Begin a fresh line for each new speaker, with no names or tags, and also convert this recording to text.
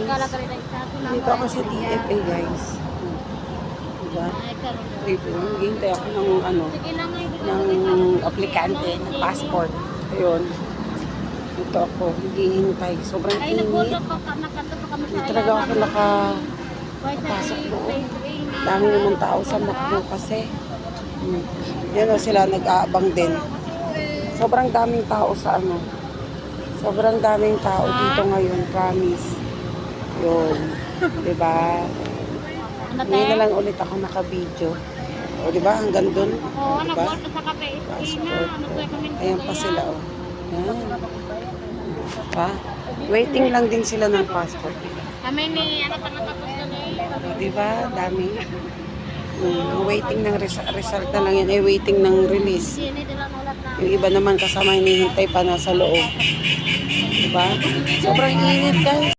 Dito ako sa DFA, guys. Diba? Hintay ako ng ng aplikante, ng passport. Ayun. Dito ako, naghihintay. Sobrang init. Hindi talaga ako nakapasok doon. Dami naman tao sa McDo kasi. Yan o, sila nag-aabang din. Sobrang daming tao sa sobrang daming tao dito ngayon, promise. Yun. Diba? Ngayon na lang ulit ako naka-video. O, diba? Hanggang dun. O, diba? Passport. Ayan pa sila, o. Yan. Diba? Waiting lang din sila ng passport.
Kami ni, pa natapos kami.
Diba? Dami. Waiting ng result na lang yan. Waiting ng release. Yung iba naman kasama hinihintay pa nasa loob. Diba? Sobrang init, guys.